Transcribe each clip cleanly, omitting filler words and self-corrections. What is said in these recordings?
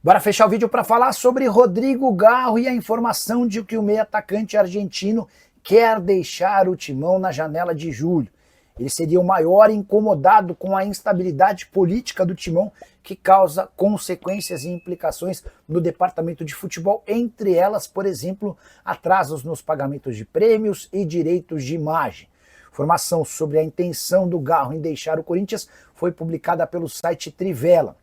Bora fechar o vídeo para falar sobre Rodrigo Garro e a informação de que o meio atacante argentino quer deixar o Timão na janela de julho. Ele seria o maior incomodado com a instabilidade política do Timão, que causa consequências e implicações no departamento de futebol, entre elas, por exemplo, atrasos nos pagamentos de prêmios e direitos de imagem. Informação sobre a intenção do Garro em deixar o Corinthians foi publicada pelo site Trivela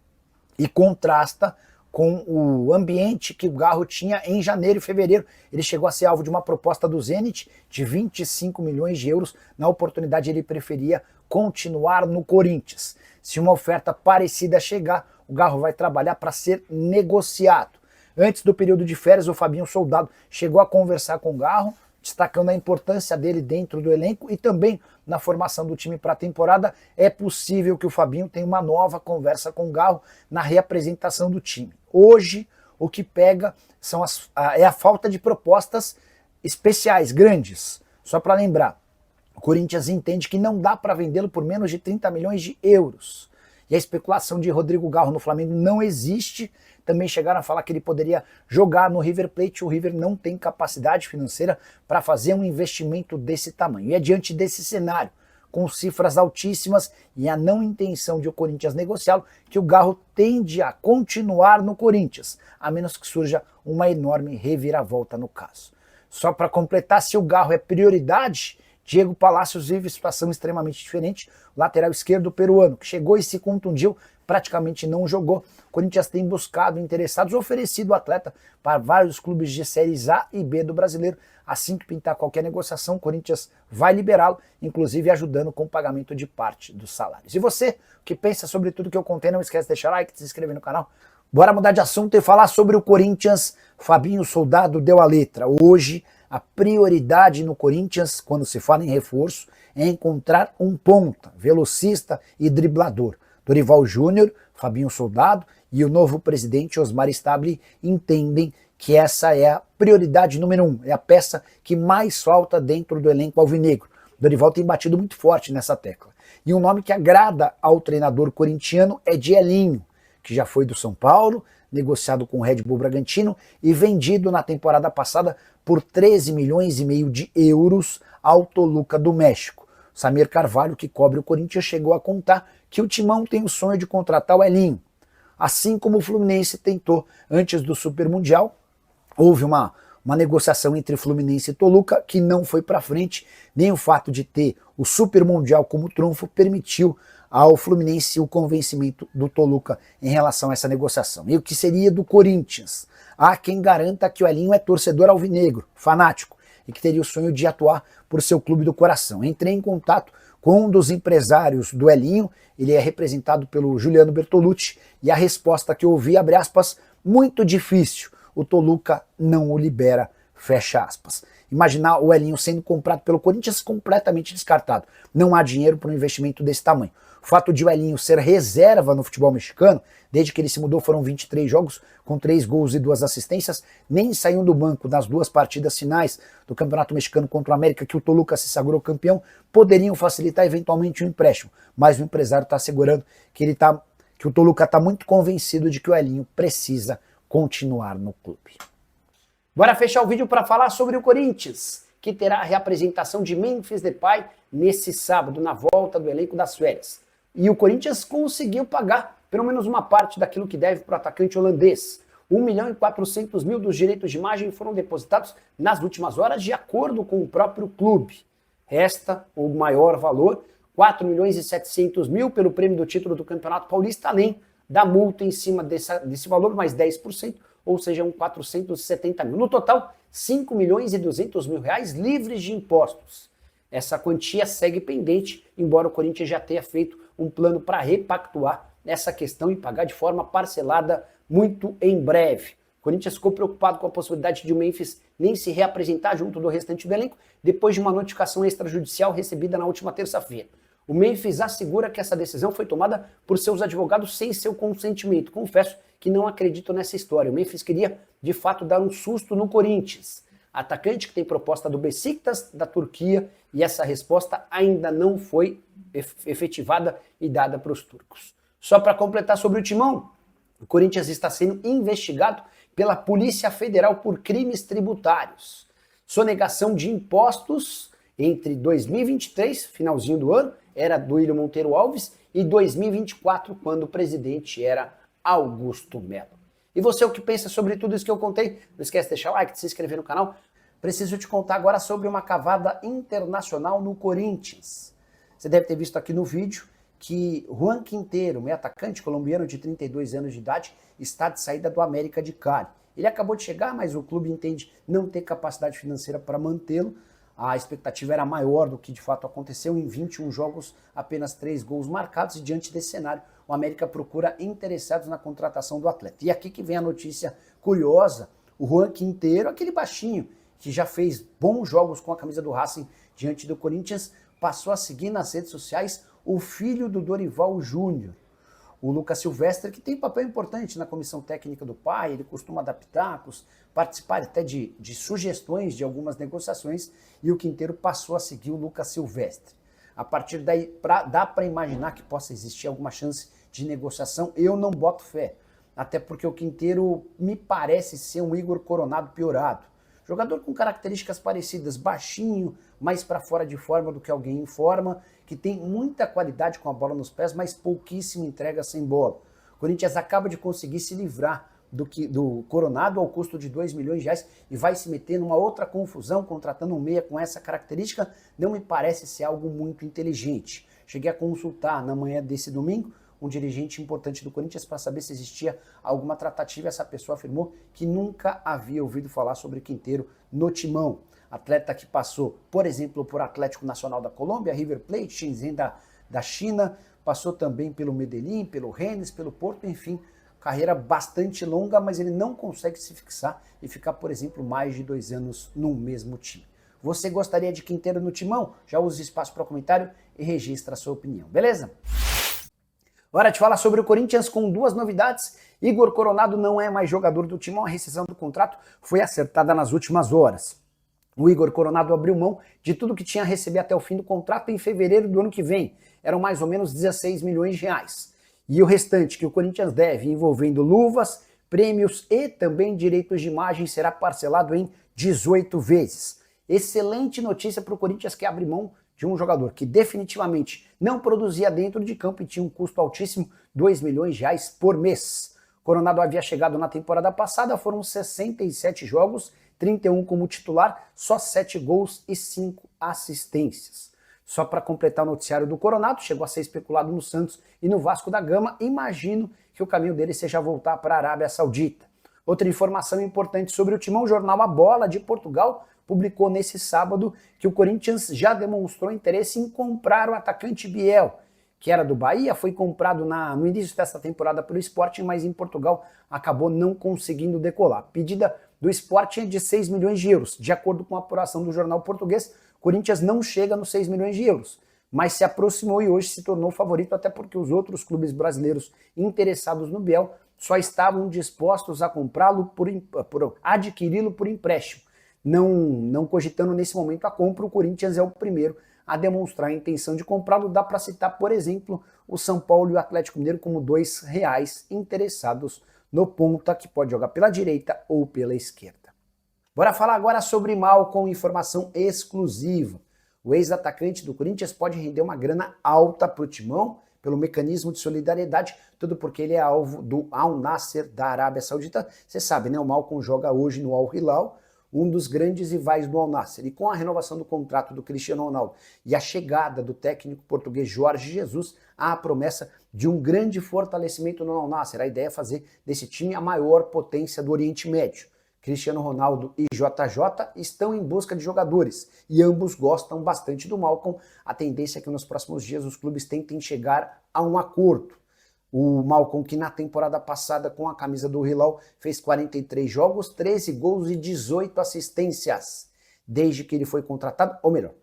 e contrasta com o ambiente que o Garro tinha em janeiro e fevereiro. Ele chegou a ser alvo de uma proposta do Zenit de 25 milhões de euros. Na oportunidade, ele preferia continuar no Corinthians. Se uma oferta parecida chegar, o Garro vai trabalhar para ser negociado. Antes do período de férias, o Fabinho Soldado chegou a conversar com o Garro, destacando a importância dele dentro do elenco e também na formação do time para a temporada. É possível que o Fabinho tenha uma nova conversa com o Garro na reapresentação do time. Hoje, o que pega é a falta de propostas especiais, grandes. Só para lembrar, o Corinthians entende que não dá para vendê-lo por menos de 30 milhões de euros. E a especulação de Rodrigo Garro no Flamengo não existe. Também chegaram a falar que ele poderia jogar no River Plate. O River não tem capacidade financeira para fazer um investimento desse tamanho. E é diante desse cenário, com cifras altíssimas e a não intenção de o Corinthians negociá-lo, que o Garro tende a continuar no Corinthians, a menos que surja uma enorme reviravolta no caso. Só para completar, se o Garro é prioridade, Diego Palacios vive situação extremamente diferente. O lateral esquerdo peruano, que chegou e se contundiu, praticamente não jogou. O Corinthians tem buscado interessados, oferecido o atleta para vários clubes de séries A e B do brasileiro. Assim que pintar qualquer negociação, o Corinthians vai liberá-lo, inclusive ajudando com o pagamento de parte dos salários. E você, que pensa sobre tudo que eu contei, não esquece de deixar like, de se inscrever no canal. Bora mudar de assunto e falar sobre o Corinthians. Fabinho Soldado deu a letra. Hoje, a prioridade no Corinthians, quando se fala em reforço, é encontrar um ponta, velocista e driblador. Dorival Júnior, Fabinho Soldado e o novo presidente Osmar Stabile entendem que essa é a prioridade número 1, é a peça que mais falta dentro do elenco alvinegro. Dorival tem batido muito forte nessa tecla. E um nome que agrada ao treinador corintiano é de Elinho, que já foi do São Paulo, negociado com o Red Bull Bragantino e vendido na temporada passada por 13 milhões e meio de euros ao Toluca do México. Samir Carvalho, que cobre o Corinthians, chegou a contar que o Timão tem o sonho de contratar o Elinho. Assim como o Fluminense tentou antes do Super Mundial, houve uma negociação entre Fluminense e Toluca que não foi para frente. Nem o fato de ter o Super Mundial como trunfo permitiu ao Fluminense o convencimento do Toluca em relação a essa negociação. E o que seria do Corinthians? Há quem garanta que o Elinho é torcedor alvinegro, fanático, e que teria o sonho de atuar por seu clube do coração. Entrei em contato com um dos empresários do Elinho, ele é representado pelo Juliano Bertolucci, e a resposta que eu ouvi, abre aspas, muito difícil, o Toluca não o libera, fecha aspas. Imaginar o Elinho sendo comprado pelo Corinthians completamente descartado. Não há dinheiro para um investimento desse tamanho. O fato de o Elinho ser reserva no futebol mexicano, desde que ele se mudou foram 23 jogos, com 3 gols e 2 assistências, nem saiu do banco nas 2 partidas finais do Campeonato Mexicano contra o América, que o Toluca se sagrou campeão, poderiam facilitar eventualmente o empréstimo. Mas o empresário está assegurando que o Toluca está muito convencido de que o Elinho precisa continuar no clube. Bora fechar o vídeo para falar sobre o Corinthians, que terá a reapresentação de Memphis Depay nesse sábado, na volta do elenco das férias. E o Corinthians conseguiu pagar pelo menos uma parte daquilo que deve para o atacante holandês. 1 milhão e 400 mil dos direitos de imagem foram depositados nas últimas horas, de acordo com o próprio clube. Resta o maior valor, 4 milhões e 700 mil pelo prêmio do título do Campeonato Paulista, além da multa em cima desse valor, mais 10%, ou seja, 470 mil. No total, 5 milhões e 200 mil reais livres de impostos. Essa quantia segue pendente, embora o Corinthians já tenha feito um plano para repactuar essa questão e pagar de forma parcelada muito em breve. O Corinthians ficou preocupado com a possibilidade de o Memphis nem se reapresentar junto do restante do elenco, depois de uma notificação extrajudicial recebida na última terça-feira. O Memphis assegura que essa decisão foi tomada por seus advogados sem seu consentimento. Confesso que não acredito nessa história. O Memphis queria, de fato, dar um susto no Corinthians. Atacante que tem proposta do Besiktas, da Turquia, e essa resposta ainda não foi efetivada e dada para os turcos. Só para completar sobre o Timão, O Corinthians está sendo investigado pela Polícia Federal por crimes tributários. Sonegação de impostos entre 2023, finalzinho do ano, era Duílio Monteiro Alves, e 2024, quando o presidente era Augusto Melo. E você, o que pensa sobre tudo isso que eu contei? Não esquece de deixar o like, de se inscrever no canal. Preciso te contar agora sobre uma cavada internacional no Corinthians. Você deve ter visto aqui no vídeo que Juan Quintero, meio atacante colombiano de 32 anos de idade, está de saída do América de Cali. Ele acabou de chegar, mas o clube entende não ter capacidade financeira para mantê-lo. A expectativa era maior do que de fato aconteceu. Em 21 jogos, apenas 3 gols marcados, e diante desse cenário, o América procura interessados na contratação do atleta. E aqui que vem a notícia curiosa: o Juan Quintero, aquele baixinho que já fez bons jogos com a camisa do Racing diante do Corinthians, passou a seguir nas redes sociais o filho do Dorival Júnior, o Lucas Silvestre, que tem papel importante na comissão técnica do pai. Ele costuma dar pitacos, participar até de sugestões de algumas negociações, e o Quintero passou a seguir o Lucas Silvestre. A partir daí, dá para imaginar que possa existir alguma chance de negociação. Eu não boto fé, até porque o Quintero me parece ser um Igor Coronado piorado. Jogador com características parecidas, baixinho, mais para fora de forma do que alguém em forma, que tem muita qualidade com a bola nos pés, mas pouquíssima entrega sem bola. O Corinthians acaba de conseguir se livrar do Coronado ao custo de 2 milhões de reais e vai se meter numa outra confusão contratando um meia com essa característica. Não me parece ser algo muito inteligente. Cheguei a consultar na manhã desse domingo um dirigente importante do Corinthians para saber se existia alguma tratativa. Essa pessoa afirmou que nunca havia ouvido falar sobre Quintero no timão. Atleta que passou, por exemplo, por Atlético Nacional da Colômbia, River Plate, Shenzhen da China, passou também pelo Medellín, pelo Rennes, pelo Porto, enfim, carreira bastante longa, mas ele não consegue se fixar e ficar, por exemplo, mais de 2 anos no mesmo time. Você gostaria de Quintero no timão? Já use o espaço para comentário e registra a sua opinião, beleza? Hora de falar sobre o Corinthians com 2 novidades. Igor Coronado não é mais jogador do timão, a rescisão do contrato foi acertada nas últimas horas. O Igor Coronado abriu mão de tudo que tinha a receber até o fim do contrato em fevereiro do ano que vem. Eram mais ou menos 16 milhões de reais. E o restante que o Corinthians deve, envolvendo luvas, prêmios e também direitos de imagem, será parcelado em 18 vezes. Excelente notícia para o Corinthians, que abre mão de um jogador que definitivamente não produzia dentro de campo e tinha um custo altíssimo, 2 milhões de reais por mês. Coronado havia chegado na temporada passada, foram 67 jogos, 31 como titular, só 7 gols e 5 assistências. Só para completar o noticiário do Coronado, chegou a ser especulado no Santos e no Vasco da Gama. Imagino que o caminho dele seja voltar para a Arábia Saudita. Outra informação importante sobre o timão: o jornal A Bola de Portugal publicou nesse sábado que o Corinthians já demonstrou interesse em comprar o atacante Biel, que era do Bahia, foi comprado no início dessa temporada pelo Sporting, mas em Portugal acabou não conseguindo decolar. A pedida do Sporting é de 6 milhões de euros. De acordo com a apuração do jornal português, o Corinthians não chega nos 6 milhões de euros, mas se aproximou e hoje se tornou favorito, até porque os outros clubes brasileiros interessados no Biel só estavam dispostos a comprá-lo, adquiri-lo por empréstimo. Não cogitando nesse momento a compra, o Corinthians é o primeiro a demonstrar a intenção de comprá-lo. Dá para citar, por exemplo, o São Paulo e o Atlético Mineiro como 2 reais interessados no ponta, que pode jogar pela direita ou pela esquerda. Bora falar agora sobre Malcom, informação exclusiva. O ex-atacante do Corinthians pode render uma grana alta para o timão pelo mecanismo de solidariedade, tudo porque ele é alvo do Al Nassr da Arábia Saudita. Você sabe, né? O Malcom joga hoje no Al Hilal, um dos grandes rivais do Al Nassr. E com a renovação do contrato do Cristiano Ronaldo e a chegada do técnico português Jorge Jesus, há a promessa de um grande fortalecimento no Al Nassr. A ideia é fazer desse time a maior potência do Oriente Médio. Cristiano Ronaldo e JJ estão em busca de jogadores e ambos gostam bastante do Malcom. A tendência é que nos próximos dias os clubes tentem chegar a um acordo. O Malcom, que na temporada passada com a camisa do Hilal fez 43 jogos, 13 gols e 18 assistências. Desde que ele foi contratado, ou melhor,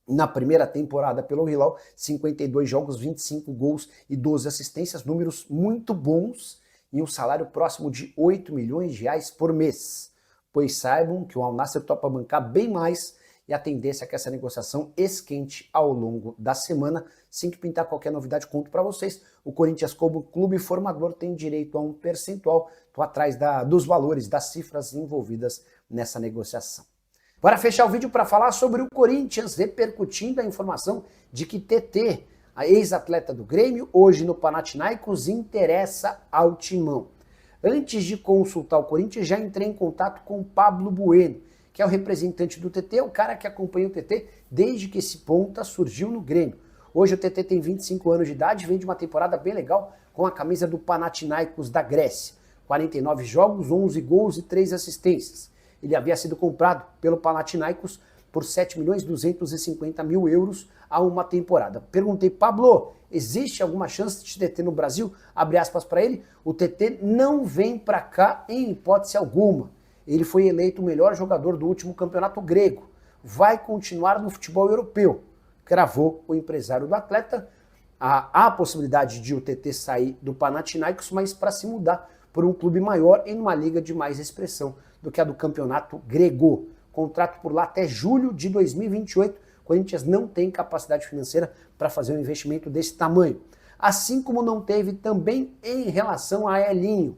na primeira temporada pelo Hilal, 52 jogos, 25 gols e 12 assistências, números muito bons e um salário próximo de 8 milhões de reais por mês. Pois saibam que o Al Nassr topa bancar bem mais e a tendência é que essa negociação esquente ao longo da semana. Assim que pintar qualquer novidade, conto para vocês. O Corinthians, como clube formador, tem direito a um percentual. Estou atrás dos valores, das cifras envolvidas nessa negociação. Bora fechar o vídeo para falar sobre o Corinthians, repercutindo a informação de que TT, a ex-atleta do Grêmio, hoje no Panathinaikos, interessa ao Timão. Antes de consultar o Corinthians, já entrei em contato com o Pablo Bueno, que é o representante do TT, o cara que acompanha o TT desde que esse ponta surgiu no Grêmio. Hoje o TT tem 25 anos de idade, vem de uma temporada bem legal com a camisa do Panathinaikos da Grécia. 49 jogos, 11 gols e 3 assistências. Ele havia sido comprado pelo Panathinaikos por 7.250.000 euros a uma temporada. Perguntei, Pablo, existe alguma chance de TT no Brasil? Abre aspas para ele, o TT não vem para cá em hipótese alguma. Ele foi eleito o melhor jogador do último campeonato grego. Vai continuar no futebol europeu. Cravou o empresário do atleta. Há a possibilidade de o TT sair do Panathinaikos, mas para se mudar por um clube maior em uma liga de mais expressão do que a do campeonato grego. Contrato por lá até julho de 2028. O Corinthians não tem capacidade financeira para fazer um investimento desse tamanho. Assim como não teve também em relação a Elinho.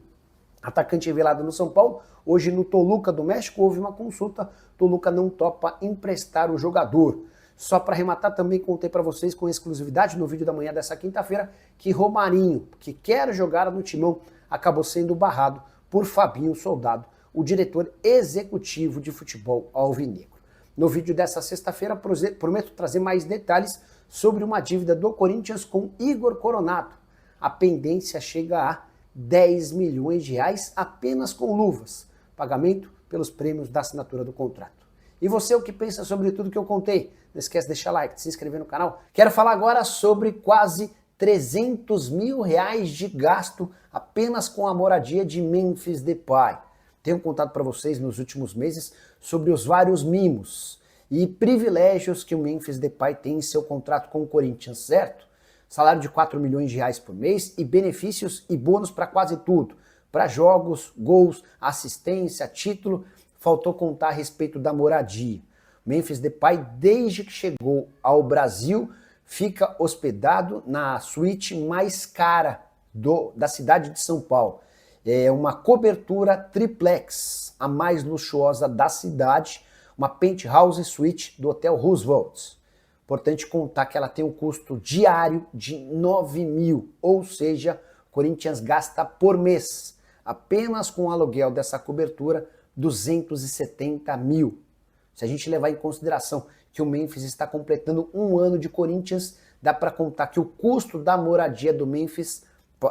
Atacante revelado no São Paulo, hoje no Toluca do México houve uma consulta, Toluca não topa emprestar o jogador. Só para arrematar, também contei para vocês com exclusividade no vídeo da manhã dessa quinta-feira que Romarinho, que quer jogar no Timão, acabou sendo barrado por Fabinho Soldado, o diretor executivo de futebol alvinegro. No vídeo dessa sexta-feira, prometo trazer mais detalhes sobre uma dívida do Corinthians com Igor Coronado. A pendência chega a 10 milhões de reais apenas com luvas, pagamento pelos prêmios da assinatura do contrato. E você, o que pensa sobre tudo que eu contei? Não esquece de deixar like, de se inscrever no canal. Quero falar agora sobre quase 300 mil reais de gasto apenas com a moradia de Memphis Depay. Tenho contado para vocês nos últimos meses sobre os vários mimos e privilégios que o Memphis Depay tem em seu contrato com o Corinthians, certo? Salário de 4 milhões de reais por mês e benefícios e bônus para quase tudo. Para jogos, gols, assistência, título, faltou contar a respeito da moradia. Memphis Depay, desde que chegou ao Brasil, fica hospedado na suíte mais cara da cidade de São Paulo. É uma cobertura triplex, a mais luxuosa da cidade, uma penthouse suite do Hotel Roosevelt. Importante contar que ela tem um custo diário de 9 mil, ou seja, o Corinthians gasta por mês, apenas com o aluguel dessa cobertura, 270 mil. Se a gente levar em consideração que o Memphis está completando um ano de Corinthians, dá para contar que o custo da moradia do Memphis,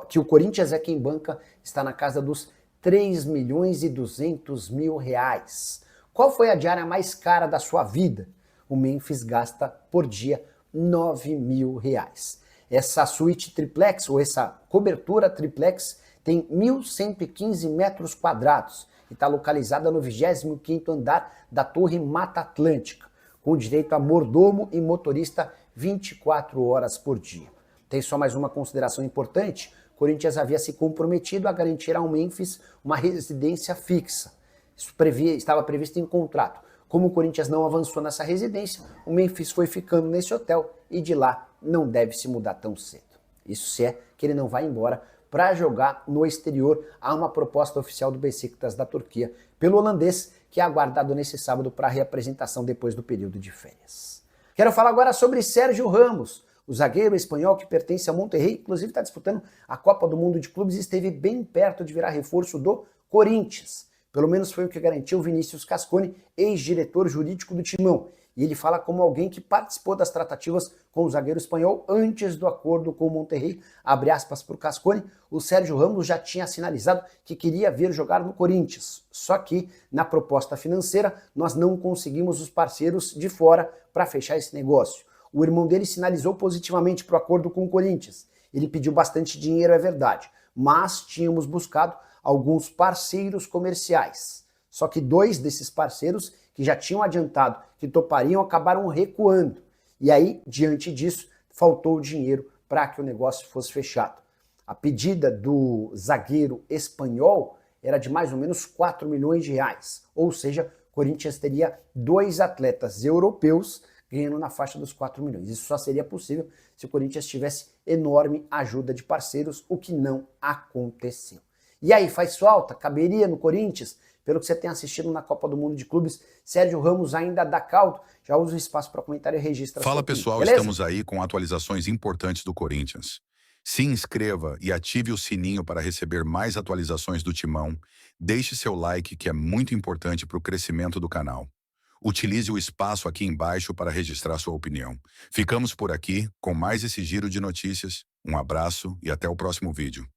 que o Corinthians é quem banca, está na casa dos 3 milhões e 200 mil reais. Qual foi a diária mais cara da sua vida? O Memphis gasta por dia 9 mil reais. Essa suíte triplex, ou essa cobertura triplex, tem 1.115 metros quadrados e está localizada no 25º andar da Torre Mata Atlântica, com direito a mordomo e motorista 24 horas por dia. Tem só mais uma consideração importante: o Corinthians havia se comprometido a garantir ao Memphis uma residência fixa. Isso estava previsto em contrato. Como o Corinthians não avançou nessa residência, o Memphis foi ficando nesse hotel e de lá não deve se mudar tão cedo. Isso se é que ele não vai embora para jogar no exterior. Há uma proposta oficial do Beşiktaş da Turquia pelo holandês, que é aguardado nesse sábado para a reapresentação depois do período de férias. Quero falar agora sobre Sérgio Ramos, o zagueiro espanhol que pertence ao Monterrey, inclusive está disputando a Copa do Mundo de Clubes e esteve bem perto de virar reforço do Corinthians. Pelo menos foi o que garantiu Vinícius Casconi, ex-diretor jurídico do Timão. E ele fala como alguém que participou das tratativas com o zagueiro espanhol antes do acordo com o Monterrey. Abre aspas para o Casconi, o Sérgio Ramos já tinha sinalizado que queria ver jogar no Corinthians. Só que, na proposta financeira, nós não conseguimos os parceiros de fora para fechar esse negócio. O irmão dele sinalizou positivamente para o acordo com o Corinthians. Ele pediu bastante dinheiro, é verdade, mas tínhamos buscado alguns parceiros comerciais. Só que 2 desses parceiros que já tinham adiantado que topariam acabaram recuando. E aí, diante disso, faltou dinheiro para que o negócio fosse fechado. A pedida do zagueiro espanhol era de mais ou menos 4 milhões de reais, ou seja, Corinthians teria 2 atletas europeus ganhando na faixa dos 4 milhões. Isso só seria possível se o Corinthians tivesse enorme ajuda de parceiros, o que não aconteceu. E aí, faz falta? Caberia no Corinthians? Pelo que você tem assistido na Copa do Mundo de Clubes, Sérgio Ramos ainda dá caldo? Já usa o espaço para comentário e registra. Fala pessoal, beleza? estamos aí com atualizações importantes do Corinthians. Se inscreva e ative o sininho para receber mais atualizações do Timão. Deixe seu like, que é muito importante para o crescimento do canal. Utilize o espaço aqui embaixo para registrar sua opinião. Ficamos por aqui com mais esse giro de notícias. Um abraço e até o próximo vídeo.